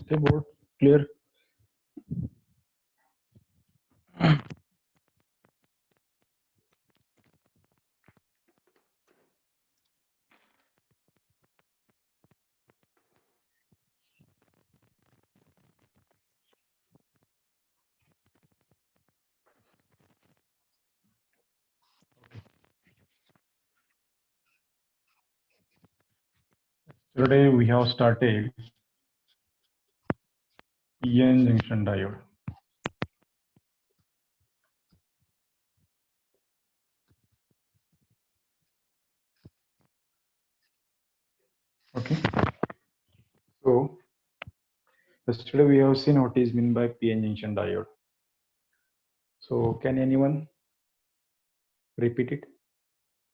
दिसते board clear? Today we have started PN junction diode. Okay. So yesterday we have seen what is meant by PN junction diode. So can anyone repeat it?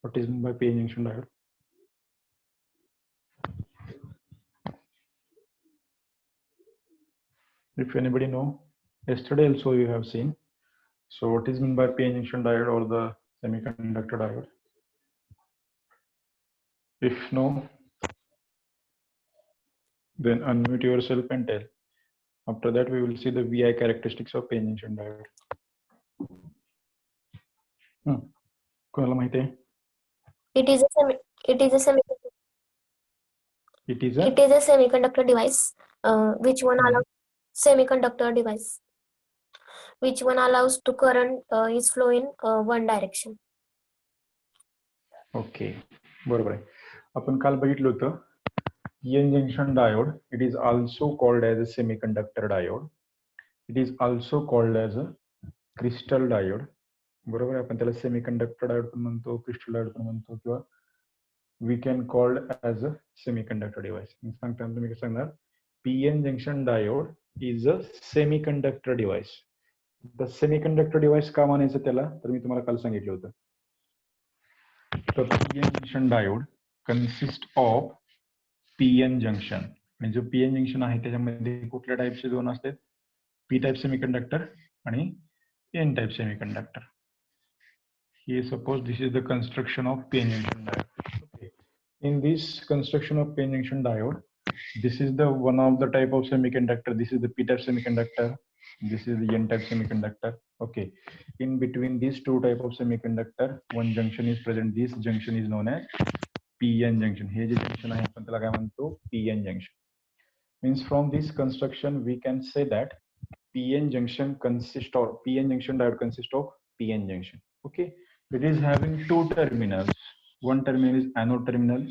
What is meant by PN junction diode? If anybody know, yesterday also you have seen. So what is meant by PN junction diode or the semiconductor diode? If no, then unmute yourself and tell. After that, we will see the VI characteristics of PN junction diode. कोणाला माहिती आहे? It is a semiconductor device, which one allows semiconductor device, which one allows to current is flow in one direction. Okay, बरोबर आहे. आपण काल बघितलं होतं PN junction diode. It is also called as a semiconductor diode. It is also called as a crystal diode. बरोबर आहे. आपण त्याला semiconductor diode पण म्हणतो, crystal diode पण म्हणतो, किंवा we can call as a semiconductor device. सांगताना तुम्ही कसं सांगणार? PN junction diode is a semiconductor device. The semiconductor device का म्हणायचं त्याला? तर मी तुम्हाला काल सांगितलं होतं. The PN junction diode consists of PN junction. म्हणजे जो PN junction आहे त्याच्यामध्ये कुठल्या टाईपचे दोन असतात? P type semiconductor आणि N type semiconductor. Here suppose this is the construction of PN junction diode. Okay. In this construction of PN junction diode, this is the one of the type of semiconductor. This is the P type semiconductor. This is the N type semiconductor. Okay. In between these two type of semiconductor, one junction is present. This junction is known as PN junction. हे जे junction आहे आपण त्याला काय म्हणतो? PN junction. Means from this construction we can say that PN junction consists of PN junction diode consists of PN junction. Okay. It is having two terminals. One terminal is anode terminal.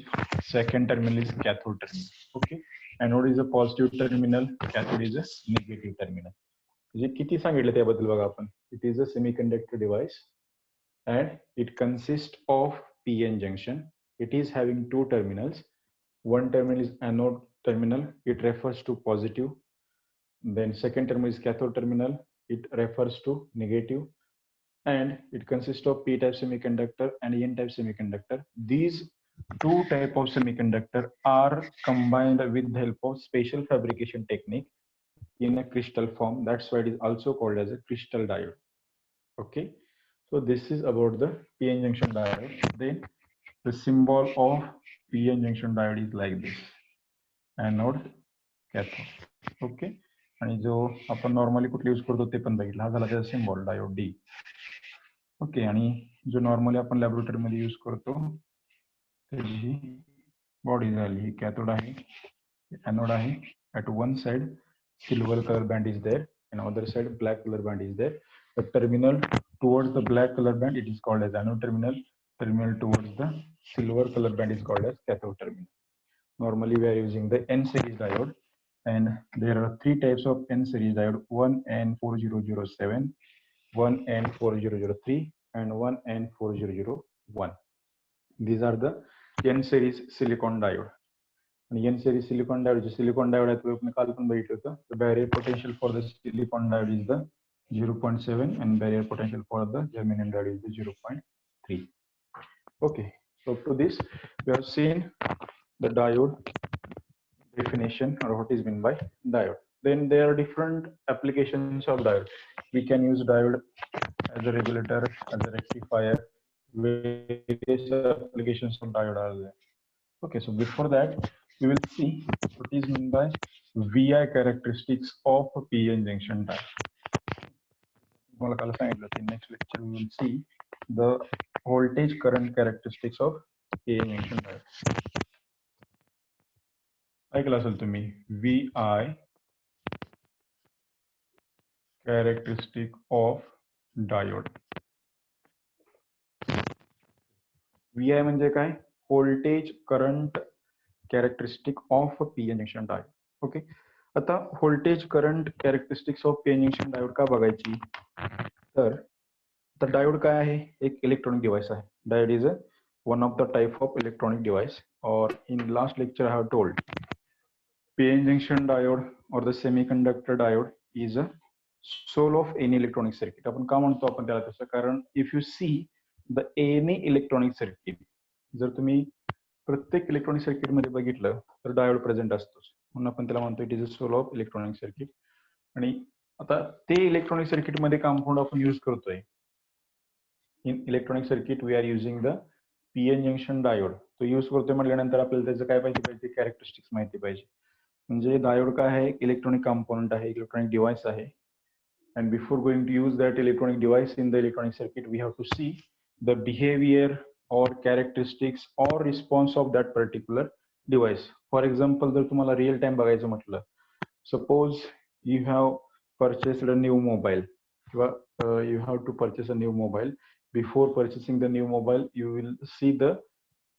Second terminal is cathode terminal. Okay. Anode is a positive terminal. Cathode is a negative terminal. जे किती सांगितलं त्याबद्दल बघा आपण. It is a semiconductor device and it consists of PN junction. It is having two terminals. One terminal is anode terminal. It refers to positive. Then second terminal is cathode terminal. It refers to negative. And it consists of P type semiconductor and N type semiconductor. These two type of semiconductor are combined with the help of special fabrication technique in a crystal form. That's why it is also called as a crystal diode. Okay, so this is about the PN junction diode. Then the symbol of PN junction diode is like this: anode, cathode. Okay, आणि जो आपण normally कुठे use करतो ते पण बघितलं. हा झाला त्याचा सिम्बॉल डायोड डी. ओके, आणि जो नॉर्मली आपण लॅबोरेटरी मध्ये यूज करतो त्याची बॉडी झाली. ही कॅथोड आहे, एनोड आहे. At one side silver color band is there and other side black color band is there. The terminal towards the black color band, it is called as anode terminal. Terminal towards the silver color band is called as cathode terminal. Normally we are using the N series diode, and there are three types of N series diode: 1N4007, 1N4003 and 1N4001. These are the N series silicon diode. And N series silicon diode, silicon diode आहे तो आपण काल पण बघितलं होतं. The barrier potential for the silicon diode is the 0.7 and barrier potential for the germanium diode is the 0.3. Okay, so to this we have seen the diode definition or what is meant by diode. Then there are different applications of diode. We can use diode as a regulator, as a rectifier. Various applications of diode are there. Okay, so before that we will see what is meant by VI characteristics of a PN junction diode. तुम्हाला काल सांगितलं की next lecture we will see the voltage current characteristics of PN junction diode. ऐकलं असेल तुम्ही VI characteristic of diode. VI म्हणजे काय? Voltage current characteristic of PN junction diode. Okay, आता voltage current characteristics of PN junction diode का बघायची? तर diode काय आहे? एक इलेक्ट्रॉनिक डिव्हाइस आहे. Diode is one of the type of electronic device. और in last lecture I have told PN junction diode और the semiconductor diode is a soul of any electronic circuit. आपण का म्हणतो आपण त्याला तसं? कारण if you see the any electronic circuit, जर तुम्ही प्रत्येक इलेक्ट्रॉनिक सर्किट मध्ये बघितलं तर डायोड प्रेझेंट असतोच, म्हणून आपण त्याला म्हणतो it is a soul of electronic circuit. आणि आता ते इलेक्ट्रॉनिक सर्किट मध्ये कंपाऊंड आपण यूज करतोय. In electronic circuit we are using the PN junction diode. तो यूज करतोय म्हटल्यानंतर आपल्याला त्याचं काय पाहिजे? कॅरेक्टरिस्टिक्स माहिती पाहिजे. म्हणजे डायोड काय आहे? इलेक्ट्रॉनिक कंपोनेंट आहे, इलेक्ट्रॉनिक डिव्हाइस आहे. And before going to use that electronic device in the electronic circuit, we have to see the behavior or characteristics or response of that particular device. For example, जर तुम्हाला real time बघायचं म्हटलं, suppose you have purchased a new mobile, you have to purchase a new mobile. Before purchasing the new mobile, you will see the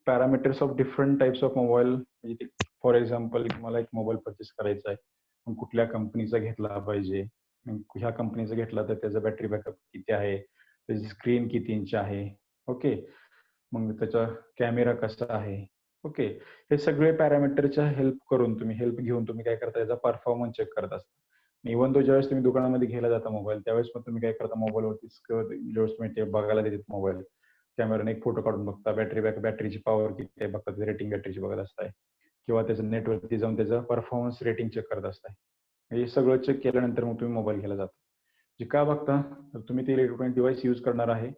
parameters of different types of mobile. For example, तुम्हाला एक mobile purchase करायचा आहे, मग कुठल्या कंपनीचा घेतला पाहिजे, ह्या कंपनीचा घेतला तर त्याचा बॅटरी बॅकअप किती आहे, त्याची स्क्रीन किती इंच आहे, ओके, मग त्याचा कॅमेरा कसा आहे, ओके. हे सगळे पॅरामीटरच्या हेल्प घेऊन तुम्ही काय करता? याचा परफॉर्मन्स चेक करत असता. इव्हन तो ज्यावेळेस तुम्ही दुकानामध्ये घ्यायला जाता मोबाईल, त्यावेळेस मग तुम्ही काय करता? मोबाईलवरती ज्यावेळेस तुम्ही ते बघायला देतात मोबाईल, कॅमेराने एक फोटो काढून बघता, बॅटरीची पॉवर किती आहे बघता, रेटिंग बॅटरीची बघत असताय, किंवा त्याचं नेटवरती जाऊन त्याचं परफॉर्मन्स रेटिंग चेक करत असताय. हे सगळं चेक केल्यानंतर मग तुम्ही मोबाईल घ्यायला जाता. जे का बघता? तर तुम्ही ते इलेक्ट्रॉनिक डिव्हाइस यूज करणार आहे.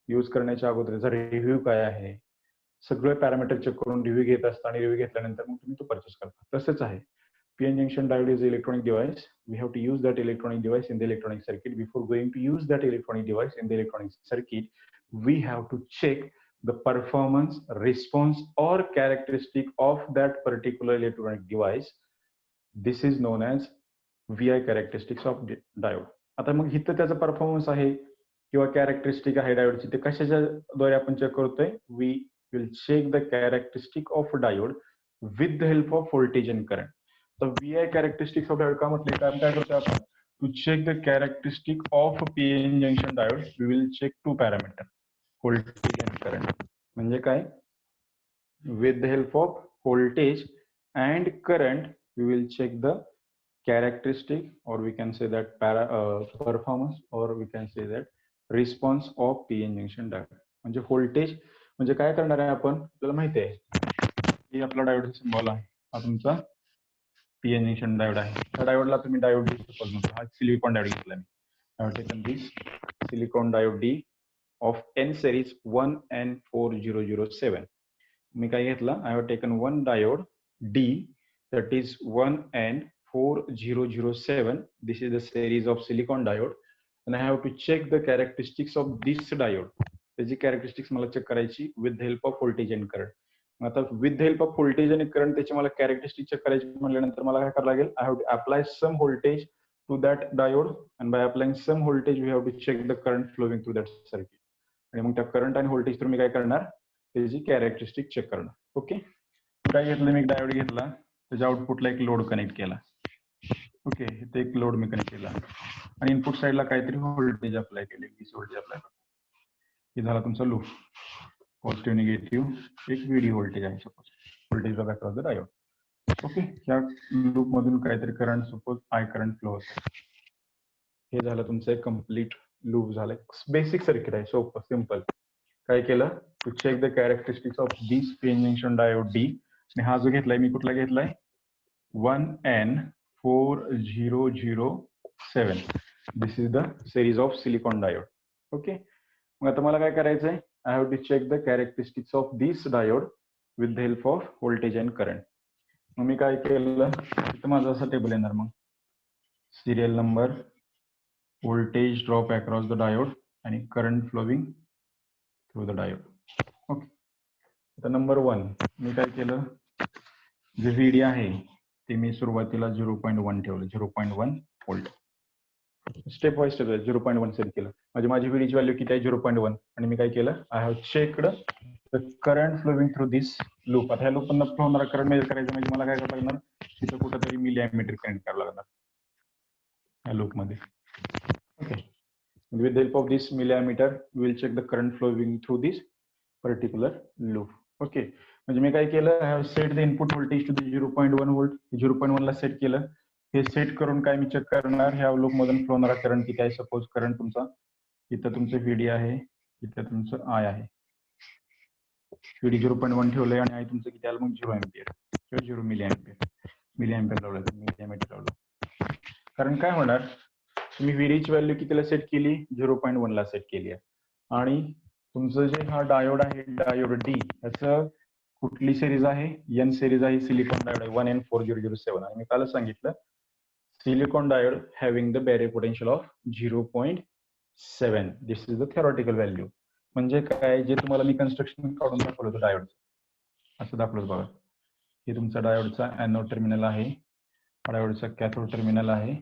यूज करण्याच्या अगोदर त्याचा रिव्ह्यू काय आहे, सगळे पॅरामीटर चेक करून रिव्ह्यू घेत असता, आणि रिव्ह्यू घेतल्यानंतर मग तुम्ही तो परचेस करता. तसंच आहे PN junction diode is electronic device. We have to use that electronic device in the electronic circuit. Before going to use that electronic device in the electronic circuit, we have to check the performance, response or characteristic of that particular electronic device. This is known as VI characteristics of diode. आता मग इथं त्याचा performance आहे किंवा characteristic आहे डायोडची, ते कशाच्या द्वारे आपण चेक करतोय? We will check the characteristic of diode with the help of voltage and current. तर VI characteristics ऑफ डायोड का म्हटले? काय करतोय आपण? To check the characteristic of PN junction diode we will check two parameter, voltage and current. म्हणजे काय? With the help of voltage and current we will check the characteristic, or we can say that performance, or we can say that response of PN junction diode. म्हणजे voltage म्हणजे काय करणार आहे आपण? आपल्याला माहिती आहे की आपला डायोड सिम्बॉल आहे, हा तुमचा पीएन जंक्शन डायोड आहे. त्या डायोडला तुम्ही डायोड डी सपोज म्हणतो. हा सिलिकॉन डायोड घेतला मी. I have taken this silicon diode D of N series 1N4007. मी काय घेतला? I have taken one diode D that is 1N4007. This is the series of silicon diode, and I have to check the characteristics of this diode. त्याची characteristics मला check करायची with the help of voltage and current. आता with the help of voltage and current त्याची मला characteristics check करायची म्हटल्यानंतर मला काय करावं लागेल? I have to apply some voltage to that diode, and by applying some voltage we have to check the current flowing through that circuit. आणि मग त्या करंट आणि व्होल्टेज तुम्ही काय करणार? त्याची कॅरेक्टरिस्टिक चेक करणार. ओके, काय घेतलं? मी एक डायोड घेतला, त्याच्या आउटपुटला एक लोड कनेक्ट केला. ओके, इथे एक लोड मी कनेक्ट केला आणि इनपुट साइडला काहीतरी व्होल्टेज अप्लाय केले, DC व्होल्टेज अप्लाय केला. हे झाला तुमचा लूप. पॉझिटिव्ह निगेटिव्ह एक VD व्होल्टेज आहे suppose, voltage across the diode. Okay, या लूप मधून काहीतरी current suppose I current flow होतो. हे झालं तुमचं एक कम्प्लीट लूप झालं. बेसिक सर्किट आहे, सोपं सिंपल. काय केलं? To check the characteristics of this PN junction diode D. आणि हा जो घेतलाय मी, कुठला घेतलाय? 1N4007. This is the series of silicon diode. Okay, मग आता मला काय करायचंय? I have to check the characteristics of this diode with the help of voltage and current. मग मी काय केलं, इथं माझं असं टेबल येणार मग serial number, voltage drop across the diode आणि current flowing through the diode. Okay, आता नंबर 1 मी काय केलं, जे व्हीडी आहे ते मी सुरुवातीला 0.1 ठेवलं, 0.1 volt. Step wise step 0.1 set केलं. म्हणजे माझी व्हीडीची व्हॅल्यू किती आहे, 0.1. आणि मी काय केलं, I have checked the current flowing through this loop. आता ह्या लूप मधून फ्लो होणारा करंट मेजर करायचं म्हणजे मला काय करावं लागणार, तिथं कुठेतरी मिली अँपिअर कनेक्ट करावं लागणार या लूप मध्ये. Okay, with the help of this milliammeter we will check the current flowing through this particular loop. Okay, म्हणजे मी काय केलं, I have set the input voltage to the 0.1 volt. 0.1 ला set केलं. हे सेट करून काय मी चेक करणार, ह्या लूप मधून फ्लो होणारा करंट किती आहे. सपोज करंट तुमचा इथं तुमचं व्हीडी आहे, इथं तुमचं आय आहे. व्हीडी 0.1 ठेवलंय आणि आय तुमचं किती आलं मग 0 अँपिअर किंवा 0 मिली अँपिअर लावलं, मिलीअँपिअर लावलं. कारण काय होणार, तुम्ही व्हीडीची व्हॅल्यू कितीला सेट केली, 0.1 ला सेट केली आहे. आणि तुमचं जे हा डायोड आहे, डायोड डी, याचं कुठली सिरीज आहे, एन सिरीज आहे, सिलिकॉन डायोड आहे 1N4007. आणि मी कालच सांगितलं, silicon diode having the barrier potential of 0.7. This is the theoretical value. म्हणजे काय, जे तुम्हाला मी कन्स्ट्रक्शन काढून दाखवलं होतं डायोड, असं दाखवलं बघा. हे तुमचा डायोडचा एनोड टर्मिनल आहे, डायोडचा कॅथोड टर्मिनल आहे,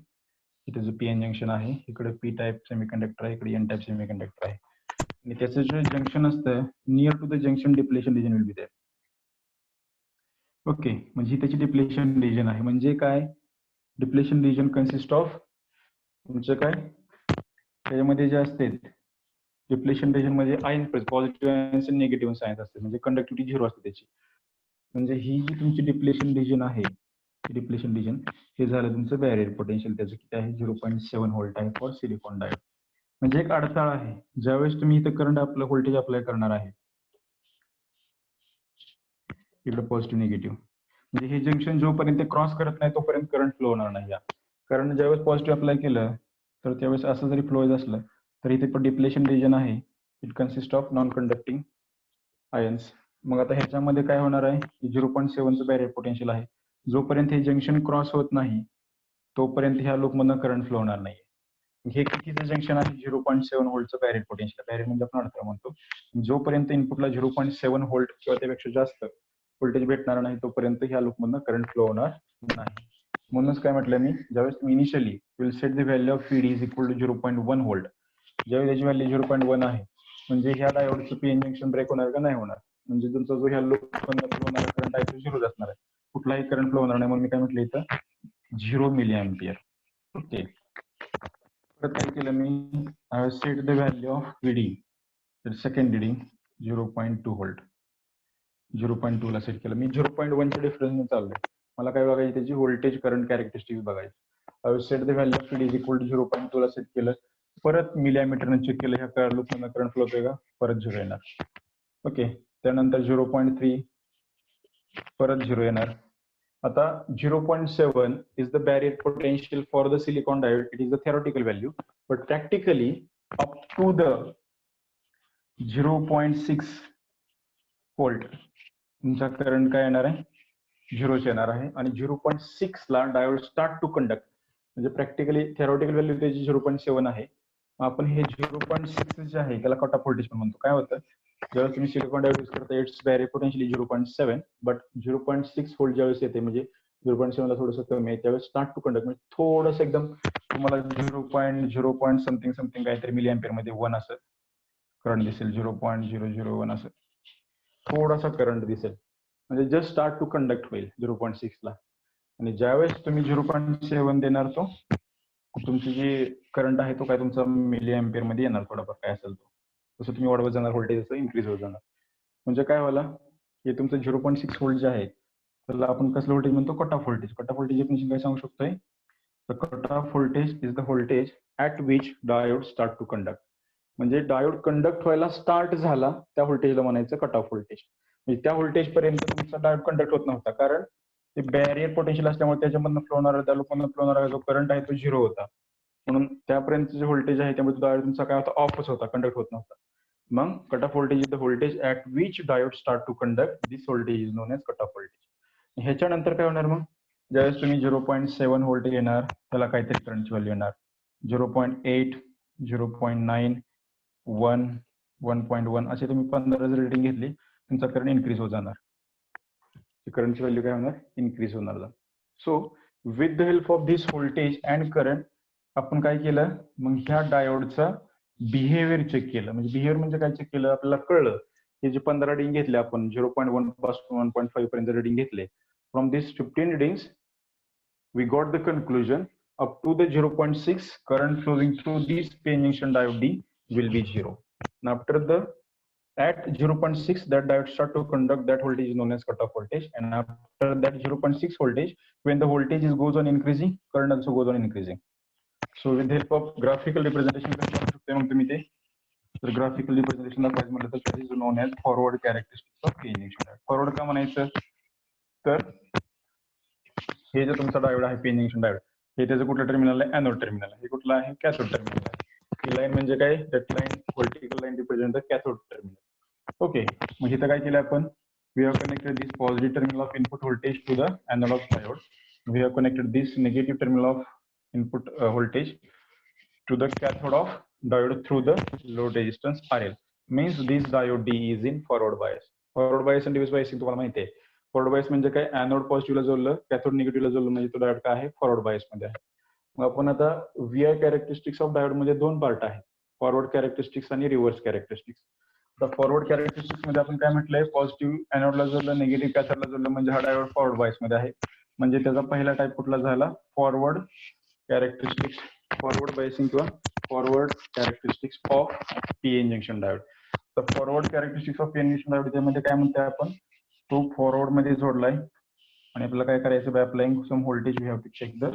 इथे जो पीएन जंक्शन आहे, इकडे पी टाइप सेमीकंडक्टर आहे, इकडे एन टाइप सेमीकंडक्टर आहे. आणि त्याचं जे जंक्शन असतं, near to the junction depletion region will be there. Okay, म्हणजे त्याची डिप्लेशन रिजन आहे. म्हणजे काय, डिप्लेशन रिजन कन्सिस्ट ऑफ तुमचं काय, त्याच्यामध्ये जे असते डिप्लेशन रिजन मध्ये आयन पॉझिटिव्ह आयन्स आणि निगेटिव्ह सायन्स असते, म्हणजे कंडक्टिव्हिटी 0 असते त्याची. म्हणजे ही जी तुमची डिप्लेशन रिजन आहे, डिप्लेशन रिजन हे झालं तुमचं बॅरियर पोटेन्शियल. त्याचं किती आहे, 0.7 व्होल्ट आहे फॉर सिलिकॉन डायोड. म्हणजे एक अडथळा आहे, ज्यावेळेस तुम्ही इथं करंट आपलं व्होल्टेज अप्लाय करणार आहे, इकडे पॉझिटिव्ह निगेटिव्ह, म्हणजे हे जंक्शन जोपर्यंत क्रॉस करत नाही तोपर्यंत करंट फ्लो होणार नाही. कारण ज्यावेळेस पॉझिटिव्ह अप्लाय केलं तर त्यावेळेस असं जरी फ्लो होत असलं तरी इथे पण डिप्लेशन रिजन आहे, it consist of non conducting ions. मग आता ह्याच्यामध्ये काय होणार आहे, 0.7चं बॅरियर पोटेन्शियल आहे. जोपर्यंत हे जंक्शन क्रॉस होत नाही तोपर्यंत ह्या लूपमधनं करंट फ्लो होणार नाही. हे कितीचं जंक्शन आहे, 0.7 व्होल्टचं बॅरियर पोटेन्शियल. बॅरियर म्हणजे आपण अडथळा म्हणतो. जोपर्यंत इनपुटला 0.7 व्होल्ट किंवा त्यापेक्षा जास्त व्होल्टेज भेटणार नाही तोपर्यंत ह्या लूपमधनं करंट फ्लो होणार नाही. म्हणूनच काय म्हटलं मी, ज्यावेळेस तुम्ही initially will set the value of VD is equal to 0.1 volt. ज्यावेळी त्याची व्हॅल्यू 0.1 आहे, म्हणजे ह्या डायोडचं पीएन जंक्शन ब्रेक होणार का नाही होणार, म्हणजे तुमचा जो ह्या लूपमधनं फ्लो होणारा करंट आहे तो 0 असणार आहे, कुठलाही करंट फ्लो होणार नाही. म्हणून मी काय म्हटलं इथं 0 मिली अँपिअर. ओके, परत काय केलं मी, I have set the value of VD, तर सेकंड रिडिंग 0.2 व्होल्ट, 0.2 ला सेट केलं मी. 0.1च्या डिफरन्सने चाललंय, मला काय बघायचं, त्याची व्होल्टेज करंट कॅरेक्टरिस्टिक्स बघायचं. I have set the value of VD is equal to 0.2 ला सेट केलं. परत मिली अँपिअरने चेक केलं, ह्या लूपमधनं करंट फ्लो होतोय का, परत 0 येणार. ओके, त्यानंतर 0.3 परत 0 येणार. आता 0.7 is the barrier potential for the silicon diode. It is the theoretical value, but practically up to the 0.6 volt तुमचा करंट काय येणार आहे, 0 येणार आहे. आणि 0.6 ला डायोड स्टार्ट टू कंडक्ट, म्हणजे प्रॅक्टिकली थेरॉटिकल व्हॅल्यू त्याची 0.7 आहे. आपण हे 0.6 जे आहे त्याला कट ऑफ व्होल्टेज पण म्हणतो. काय होतं, ज्यावेळेस तुम्ही सिलिकॉन डायोड यूज करता, it's barrier potential 0.7, but 0.6 volt ज्यावेळेस येते, म्हणजे 0.7 ला थोडंसं कमी आहे, त्यावेळेस स्टार्ट टू कंडक्ट, म्हणजे थोडंसं एकदम तुम्हाला 0.0 समथिंग समथिंग काहीतरी मिली अँपिअर मध्ये 1 असं करंट दिसेल, 0.001 असं थोडासा करंट दिसेल, म्हणजे जस्ट स्टार्ट टू कंडक्ट होईल 0.6 ला. आणि ज्यावेळेस तुम्ही 0.7 देणार तो तुमची जी करंट आहे तो काय तुमचा मिली अँपिअर मध्ये येणार, थोडाफार काय असेल तो, तसं तुम्ही वाढवत जाणार, व्होल्टेज असं इन्क्रीज होत जाणार. म्हणजे काय व्हायला, हे तुमचं 0.6 व्होल्ट जे आहे त्याला आपण कसलं व्होल्टेज म्हणतो, cut off voltage. Cut off voltage definition काय सांगू शकतोय, the cut off voltage is the voltage at which diode start to conduct. म्हणजे डायोड कंडक्ट व्हायला स्टार्ट झाला त्या व्होल्टेजला म्हणायचं कट ऑफ व्होल्टेज. म्हणजे त्या व्होल्टेज पर्यंत तुमचा डायोड कंडक्ट होत नव्हता, कारण ते बॅरियर पोटेन्शियल असल्यामुळे त्याच्यामधनं फ्लो होणारा, त्या लूपमधनं फ्लो होणारा जो करंट आहे तो 0 होता. म्हणून त्यापर्यंत जे व्होल्टेज आहे त्यामध्ये डायोड तुमचा काय होता, ऑफच होता, कंडक्ट होत नव्हता. मग cut off voltage is the voltage at which diode start to conduct, this voltage is known as cut off voltage. ह्याच्यानंतर काय होणार मग ज्यावेळेस तुम्ही 0.7 व्होल्ट येणार त्याला काहीतरी करंटची व्हॅल्यू येणार 0.8 0.9 1 1.1 असे तुम्ही 15 जर रिडिंग घेतली तुमचा करंट इन्क्रीज होत जाणार करंटची व्हॅल्यू काय होणार इन्क्रीज होणार so with the help of this voltage and current आपण काय केलं मग ह्या डायोडचा बिहेवियर चेक केलं म्हणजे बिहेवियर म्हणजे काय चेक केलं आपल्याला कळलं हे जे 15 रिडिंग घेतले आपण 0.1 पासून 1.5 पर्यंत रिडिंग घेतले from this 15 readings we got the conclusion up to the 0.6 current flowing through this PN junction diode D will be 0. Now after the at 0.6 that diode start to conduct that voltage is known as cutoff voltage and after that 0.6 voltage when the voltage is goes on increasing current also goes on increasing. So with the help of graphical representation the graphical representation that is known as forward characteristics of PN junction diode. Forward का म्हणायचं तर हे जे तुमचा diode आहे PN junction diode हे त्याचं कुठलं टर्मिनल आहे एनोड टर्मिनल आहे हे कुठलं आहे कॅथोड टर्मिनल आहे ही लाईन म्हणजे काय that line vertical line represent the cathode terminal okay मग इथं काय केलं आपण we have connected this positive terminal of input voltage to the anode of diode we have connected this negative terminal of input voltage to the cathode of diode through the load resistance RL means this diode D is in forward bias. Forward bias and reverse bias तुम्हाला माहिती आहे. Forward bias म्हणजे काय anode पॉझिटिव्हला जोडलं cathode निगेटिव्हला जोडलं म्हणजे तो diode काय आहे फॉरवर्ड बायस मध्ये आहे. मग आपण आता VI कॅरेक्टरिस्टिक्स ऑफ डायोड मध्ये दोन पार्ट आहेत फॉरवर्ड कॅरेक्टरिस्टिक्स आणि रिव्हर्स कॅरेक्टरिस्टिक्स. आता फॉरवर्ड कॅरेक्टरिस्टिक्स मध्ये आपण काय म्हटलंय पॉझिटिव्ह एनोडला जोडलं निगेटिव्ह कॅथोडला जोडलं म्हणजे हा डायोड फॉरवर्ड बायस मध्ये आहे म्हणजे त्याचा पहिला टाइप कुठला झाला फॉरवर्ड कॅरेक्टरिस्टिक्स फॉरवर्ड बायसिंग किंवा forward characteristics of PN junction diode. तर forward characteristics of PN junction diode त्यामध्ये काय म्हणतोय आपण तो फॉरवर्ड मध्ये जोडलाय आणि आपल्याला काय करायचं by applying some voltage we have to check the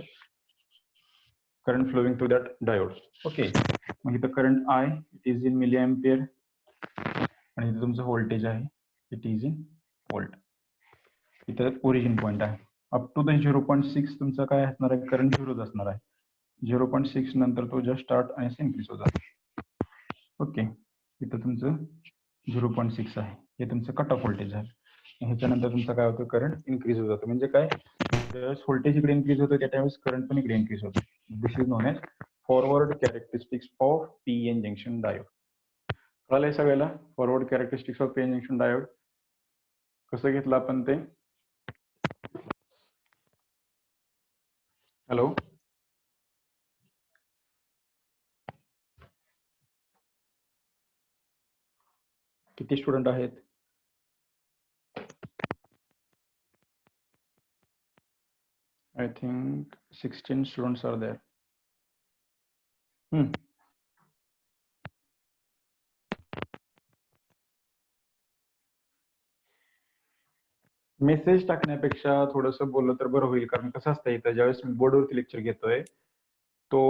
current flowing through that diode okay मग इथं current I it is in milli ampere आणि इथं तुमचं व्होल्टेज आहे इट इज इन व्होल्ट इथं ओरिजिन पॉइंट आहे अप टू द 0.6 तुमचं काय असणार आहे करंट 0 असणार आहे 0.6 नंतर तो जस्ट स्टार्ट आणि इन्क्रीज होतात ओके इथं तुमचं 0.6 आहे हे तुमचं कट ऑफ व्होल्टेज आहे ह्याच्यानंतर तुमचं काय होतं करंट इन्क्रीज होत जातं म्हणजे काय ज्यावेळेस व्होल्टेज इकडे इन्क्रीज होतं त्या त्यावेळेस करंट पण इकडे इन्क्रीज होतं this is known as forward characteristics of PN junction diode. कळलंय सगळ्याला forward characteristics of PN junction diode कसं घेतलं आपण ते हॅलो किती स्टुडंट आहेत I think 16 students are there. Message टाकण्यापेक्षा थोडंसं बोललं तर बरं होईल कारण कसं असतं इथं ज्यावेळेस मी बोर्डवरती लेक्चर घेतोय तो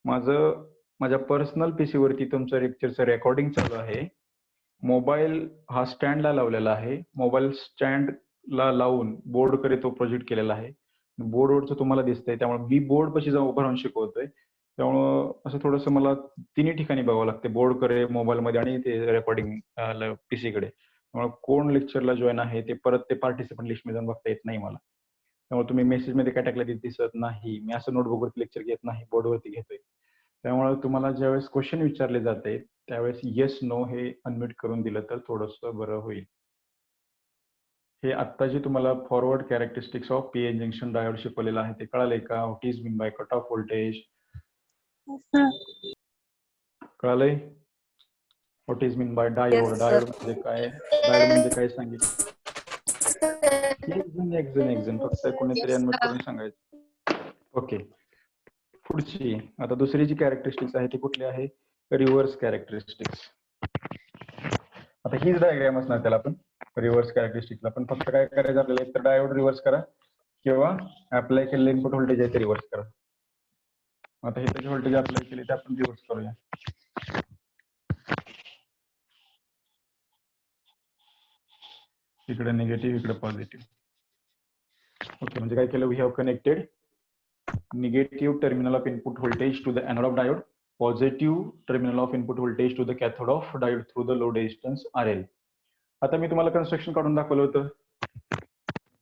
माझ्या पर्सनल पीसी वरती तुमचं लेक्चरचं रेकॉर्डिंग चालू आहे मोबाईल हा स्टँडला लावलेला आहे मोबाईल स्टँडला लावून बोर्डकडे तो प्रोजेक्ट केलेला आहे बोर्डवरचं तुम्हाला दिसतंय त्यामुळे मी बोर्ड पाशी जाऊन उभं राहून शिकवतोय त्यामुळं असं थोडंसं मला तिन्ही ठिकाणी बघावं लागते बोर्डकडे मोबाईलमध्ये आणि ते रेकॉर्डिंग पीसी कडे त्यामुळे कोण लेक्चरला जॉईन आहे ते परत ते पार्टिसिपंट लिस्टमध्ये जाऊन बघता येत नाही मला त्यामुळे तुम्ही मेसेजमध्ये काय टाकलं ते दिसत नाही मी असं नोटबुकवरती लेक्चर घेत नाही बोर्डवरती घेतोय त्यामुळे तुम्हाला ज्यावेळेस क्वेश्चन विचारले जाते त्यावेळेस येस नो हे अनम्यूट करून दिलं तर थोडंसं बरं होईल. हे आता जे तुम्हाला forward characteristics of PN junction diode शिकवलेलं आहे ते कळालंय का what is mean by cut off voltage कळालंय what is mean by diode diode म्हणजे काय डायोड म्हणजे काय सांगितलं एक जण फक्त कोणीतरी अनम्यूट करून सांगायचं ओके. पुढची आता दुसरी जी कॅरेक्टरिस्टिक्स आहे ती कुठली आहे रिव्हर्स कॅरेक्टरिस्टिक्स. आता हीच डायग्राम असणार त्याला आपण रिव्हर्स कॅरेक्टरिस्टिक्सला पण फक्त काय करायचं आपल्याला एक तर डायोड रिव्हर्स करा किंवा अप्लाय केलेलं इनपुट व्होल्टेज आहे ते रिव्हर्स करा. आता हे त्याचे व्होल्टेज अप्लाय केले ते आपण रिव्हर्स करूया. इकडे निगेटिव्ह इकडे पॉझिटिव्ह ओके म्हणजे काय केलं we have connected negative terminal of input voltage to the anode of diode positive terminal of input voltage to the cathode of diode through the load resistance RL. आता मी तुम्हाला construction काढून दाखवलं होतं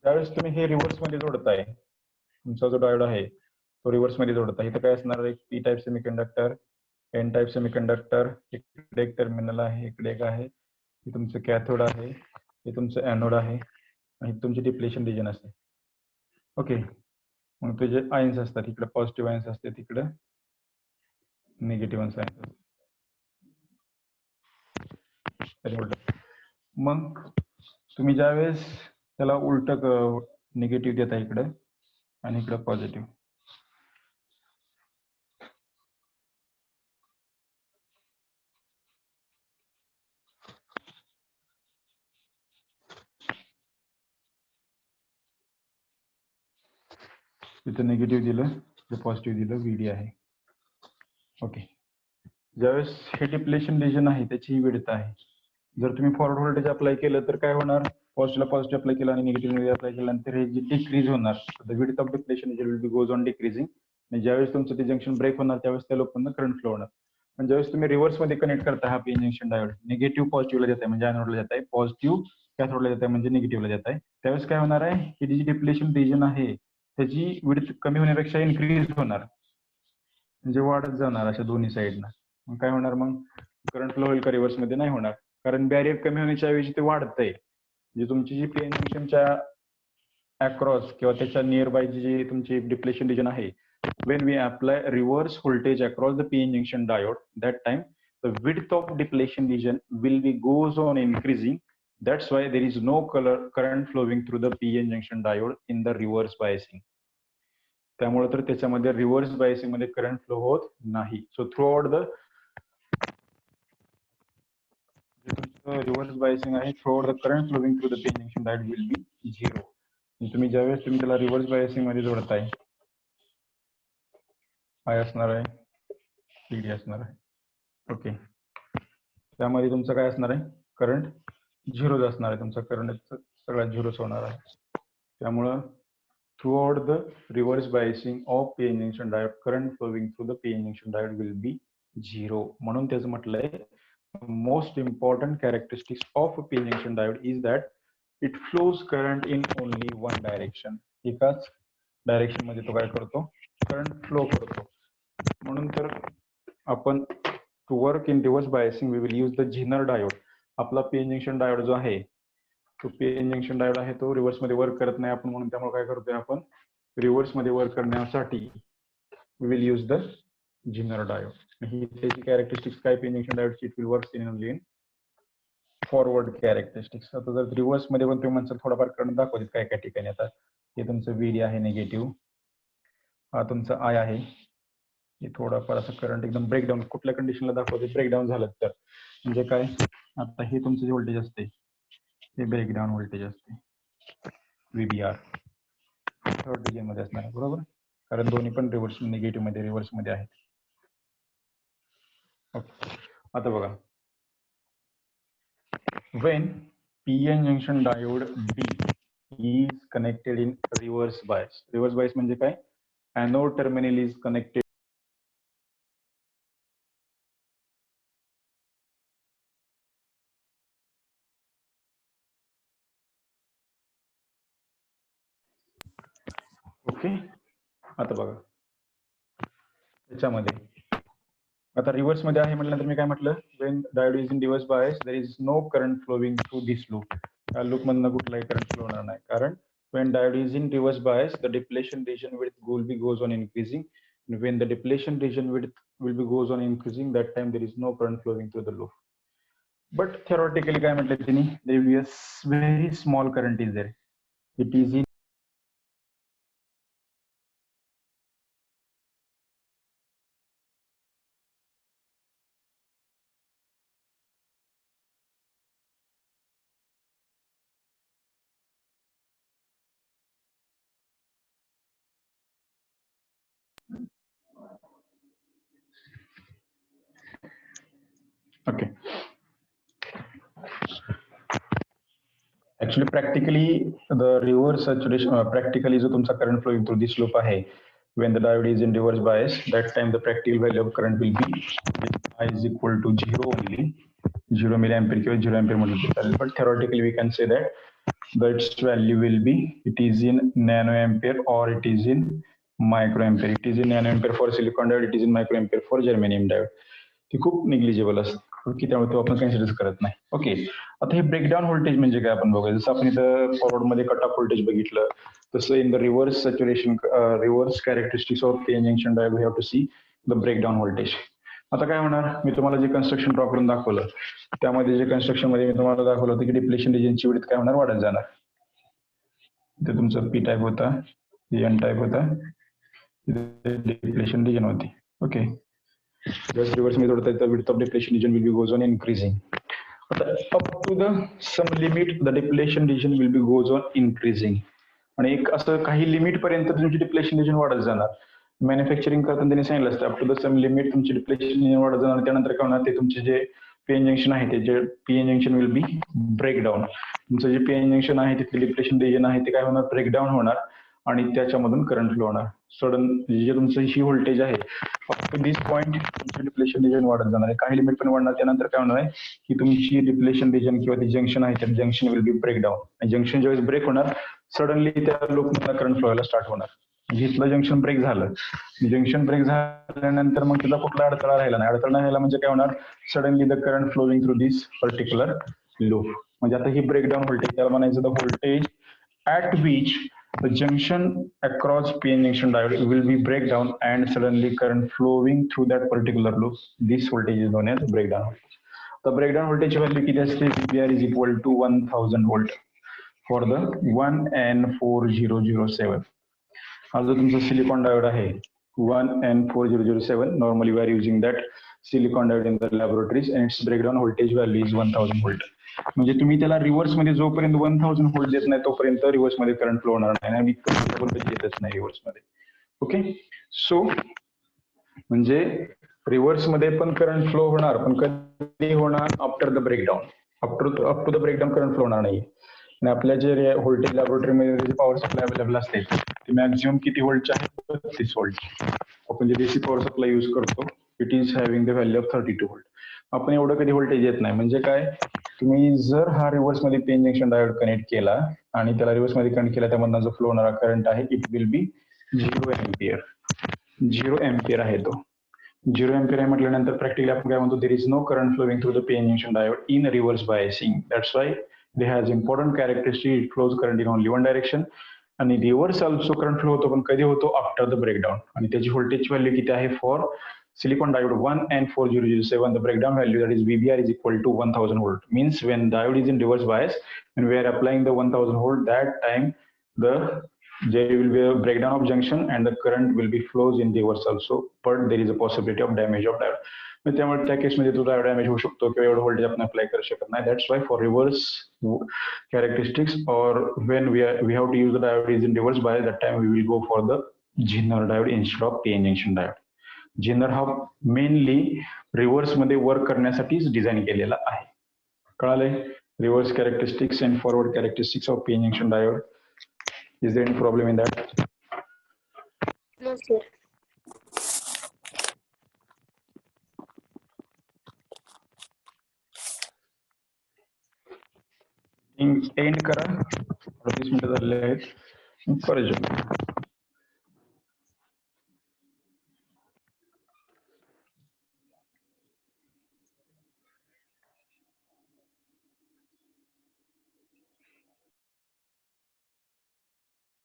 त्यावेळेस तुम्ही हे रिव्हर्स मध्ये जोडताय, तुमचा जो डायोड आहे तो रिव्हर्स मध्ये जोडताय. इथं काय असणार आहे, P type semiconductor, N type semiconductor, इकडे एक टर्मिनल आहे, इकडे एक आहे, हे तुमचं कॅथोड आहे, हे तुमचं एनोड आहे आणि तुमचे डिप्लेशन रिजन असते. ओके, मग ते जे आयन्स असतात इकडे पॉझिटिव्ह आयन्स असते, तिकडे निगेटिव्ह आयन्स असतात. मग तुम्ही ज्यावेळेस त्याला उलट निगेटिव्ह देता इकडे आणि इकडे पॉझिटिव्ह, तिथे निगेटिव्ह दिलं, तिथे पॉझिटिव्ह दिलं, व्हीडी आहे. ओके, ज्यावेळेस हे डिप्लेशन रिजन आहे त्याची ही विड्थ आहे. जर तुम्ही फॉरवर्ड व्होल्टेज अप्लाय केलं तर काय होणार, पॉझिटिव्हला पॉझिटिव्ह अप्लाय केलं आणि निगेटिव्ह अप्लाय केल्यानंतर हे जे डिक्रीज होणार, the width of depletion region will be goes on decreasing. आणि ज्यावेळेस तुमचं ते जंक्शन ब्रेक होणार त्यावेळेस त्या लोकांना करंट फ्लो होणार. पण ज्यावेळेस तुम्ही रिव्हर्स मध्ये कनेक्ट करता हा पी जंक्शन डायोड, निगेटिव्ह पॉझिटिव्हला देताय म्हणजे एनोडला देताय, पॉझिटिव्ह कॅथोडला देताय म्हणजे निगेटिव्हला देताय, त्यावेळेस काय होणार आहे, ही जी डिप्लेशन रिजन आहे त्याची विड्थ कमी होण्यापेक्षा इन्क्रीज होणार, म्हणजे वाढत जाणार अशा दोन्ही साईडना. मग काय होणार, मग करंट फ्लो होईल का रिव्हर्स मध्ये, नाही होणार, कारण बॅरियर कमी होण्याच्या ऐवजी ते वाढतंय. म्हणजे तुमची जी पीएन जंक्शनच्या अक्रॉस किंवा त्याच्या नियर बाय जी तुमची डिप्लेशन रिजन आहे, when we apply reverse voltage across the PN junction diode, that time the width of depletion region will be goes on increasing. That's why there is no current flowing through the PN junction diode in the reverse biasing. त्यामुळे तर त्याच्यामध्ये reverse biasing मध्ये current flow होत नाही. So throughout the reverse biasing आहे, throughout the current flowing through the PN junction diode will be 0. तुम्ही ज्यावेळेस तुम्ही त्याला रिव्हर्स बायसिंग मध्ये जोडताय, आय असणार आहे, पीडी असणार आहे. ओके, त्यामध्ये तुमचं काय असणार आहे, करंट 0 असणार आहे, तुमचा करंट सगळा 0 होणार आहे. त्यामुळं throughout the reverse biasing of PN junction diode, current flowing through the PN junction diode will be 0. म्हणून त्याचं म्हटलंय most important characteristics of a PN junction diode is that it flows current in only one direction. एकाच direction मध्ये तो काय करतो, current flow करतो. म्हणून तर आपण to work in reverse biasing we will use the Zener diode. आपला PN junction diode जो आहे तो पीएन जंक्शन डायोड आहे, तो रिव्हर्स मध्ये वर्क करत नाही आपण, म्हणून त्यामुळे काय करतोय आपण, रिव्हर्स मध्ये वर्क करण्यासाठी we will use the zener diode. ही त्याची कॅरेक्टरिस्टिक्स काय, पीएन जंक्शन डायोडची, it will work in only in forward characteristics. आता जर रिव्हर्स मध्ये पण तुम्ही म्हणता थोडाफार करंट दाखवते काय काय ठिकाणी. आता हे तुमचं व्हीडी आहे निगेटिव्ह, हा तुमचा आय आहे, हे थोडाफार असं करंट एकदम ब्रेकडाऊन कुठल्या कंडिशनला दाखवते, ब्रेकडाऊन झालं तर म्हणजे काय, आता हे तुमचं जे व्होल्टेज असते हे ब्रेकडाऊन व्होल्टेज असते, व्हीबीआर थर्ड रिजन मध्ये असणार आहे, बरोबर, कारण दोन्ही पण रिव्हर्स निगेटिव्ह मध्ये रिव्हर्स मध्ये आहेत. ओके, आता बघा, when PN junction diode D is connected in reverse bias. Reverse bias म्हणजे काय, anode terminal is connected okay. आता बघा त्याच्यामध्ये आता रिव्हर्स मध्ये आहे म्हटल्यानंतर मी काय म्हटलं, when diode is in reverse bias there is no current flowing through this loop. या लूप मधनं कुठलाही करंट फ्लो होणार नाही, कारण when diode is in reverse bias the depletion region width goes on increasing. When the depletion region width will be goes on increasing, that time there is no current flowing through the loop. But theoretically काय म्हटलं त्यांनी, there will be a very small current is there. It is in okay. Actually, practically the reverse saturation, practically जो तुमचा current flowing through this loop आहे, when the diode is in reverse bias, that time the practical value of current will be I is equal to 0 only. 0 milliampere किंवा 0 ampere म्हटलं तरी चालेल, but theoretically we can say that its value will be, it is in nanoampere or it is in microampere. It is in nanoampere for silicon diode, it is in microampere for germanium diode. ती खूप negligible असते की त्यामुळे तो आपण consider करत नाही. Okay, आता हे ब्रेकडाऊन व्होल्टेज म्हणजे काय आपण बघूया. जसं आपण इथं फॉरवर्ड मध्ये कट ऑफ व्होल्टेज बघितलं, तसं in the reverse saturation reverse characteristics of P N junction diode we have to see the breakdown voltage. आता काय होणार, मी तुम्हाला जे कन्स्ट्रक्शन ड्रॉ करून दाखवलं त्यामध्ये जे कन्स्ट्रक्शन मध्ये मी तुम्हाला दाखवलं होतं की डिप्लेशन रिजनची विड्थ काय होणार, वाढत जाणार. ते तुमचं पी टाईप होता, एन टाईप होता, डिप्लेशन रिजन होती. ओके, just reverse method होता, the width of depletion region will be goes on increasing. Up to the some limit the depletion region will be goes on increasing. आणि एक असं काही limit पर्यंत तुमची depletion region वाढत जाणार. मॅन्युफॅक्चरिंग करताना त्यांनी सांगितलं असतं up to the some limit तुमची डिप्लेशन रिजन वाढत जाणार. त्यानंतर काय होणार, ते तुमचे जे पीएन जंक्शन आहे ते जे PN junction will be breakdown. तुमचं जे पीएन जंक्शन आहे तिथले डिप्लेशन रिजन आहे ते काय होणार, ब्रेकडाऊन होणार आणि त्याच्यामधून करंट फ्लो होणार. सडन जे तुमचं ही व्होल्टेज आहे अप टू दिस पॉईंट तुमची डिप्लेशन रिजन वाढत जाणार आहे, काही लिमिट पण वाढणार. त्यानंतर काय होणार आहे की तुमची डिप्लेशन रिजन किंवा ती जंक्शन आहे त्या जंक्शन विल बी ब्रेकडाऊन. आणि जंक्शन ज्यावेळेस ब्रेक होणार सडनली त्या लूपमधला करंट फ्लो व्हायला स्टार्ट होणार. इथलं जंक्शन ब्रेक झालं, जंक्शन ब्रेक झाल्यानंतर मग त्याचा कुठला अडथळा राहिला नाही. अडथळा राहिला म्हणजे काय होणार, suddenly the current flowing through this particular loop. म्हणजे आता ही ब्रेकडाऊन व्होल्टेज, त्याला म्हणायचं the voltage at which the junction across PN junction diode will be breakdown and suddenly current flowing through that particular loop. This voltage is known as breakdown. The breakdown voltage value किती असते, VBR is equal to 1000 volt for the 1N4007. हा जो तुमचा silicon diode आहे 1N4007, normally we are using that silicon diode in the laboratories and its breakdown voltage value is 1000 volt. म्हणजे तुम्ही त्याला reverse मध्ये जोपर्यंत 1000 व्होल्ट देत नाही तोपर्यंत रिव्हर्स मध्ये करंट फ्लो होणार नाही आणि येतच नाही रिव्हर्स मध्ये. ओके, सो म्हणजे रिव्हर्स मध्ये पण करंट फ्लो होणार, पण कधी होणार, after the breakdown. Up to the breakdown current flow होणार नाही. आणि आपल्या जे व्होल्टेज लॅबोरेटरीमध्ये जे पॉवर सप्लाय अवेलेबल असते ते मॅक्झिमम किती व्होल्टचे आहे, 32 व्होल्ट. आपण जे डीसी पॉवर सप्लाय यूज करतो it is having the value of 32 volt. आपण एवढं कधी व्होल्टेज येत नाही. म्हणजे काय, तुम्ही जर हा रिव्हर्स मध्ये पीएन जंक्शन डायोड कनेक्ट केला आणि त्याला रिव्हर्स मध्ये कनेक्ट केला, त्यामधला जो फ्लो होणारा करंट आहे it will be 0 ampere. 0 ampere आहे तो. 0 एम्पियर आहे म्हटल्यानंतर प्रॅक्टिकली आपण काय म्हणतो, there is no current flowing through the PN junction diode in reverse biasing. That's why they has important characteristic, it flows current in only one direction. आणि reverse also current flow होतो, पण कधी होतो, after the breakdown. आणि त्याची voltage value किती आहे for silicon diode 1N4007, the breakdown value that is VBR is equal to 1000 volt. Means when diode is in reverse bias, when we are applying the 1000 volt, that time there will be a breakdown of junction and the current will be flows in reverse also, but there is a possibility of damage of diode. त्यामुळे त्या केसमध्ये तो diode damage होऊ शकतो किंवा एवढं voltage आपण apply करू शकत नाही. That's why for reverse characteristics और when we have to use the diode is in reverse bias, that time we will go for the Zener diode instead of PN junction diode. Zener हा mainly reverse मध्ये work करण्यासाठीच design केलेला आहे. कळाले, reverse characteristics and forward characteristics of PN junction diode. Is there any problem in that? No, sir. End करा, 30 मिनिटं झालेले आहेत.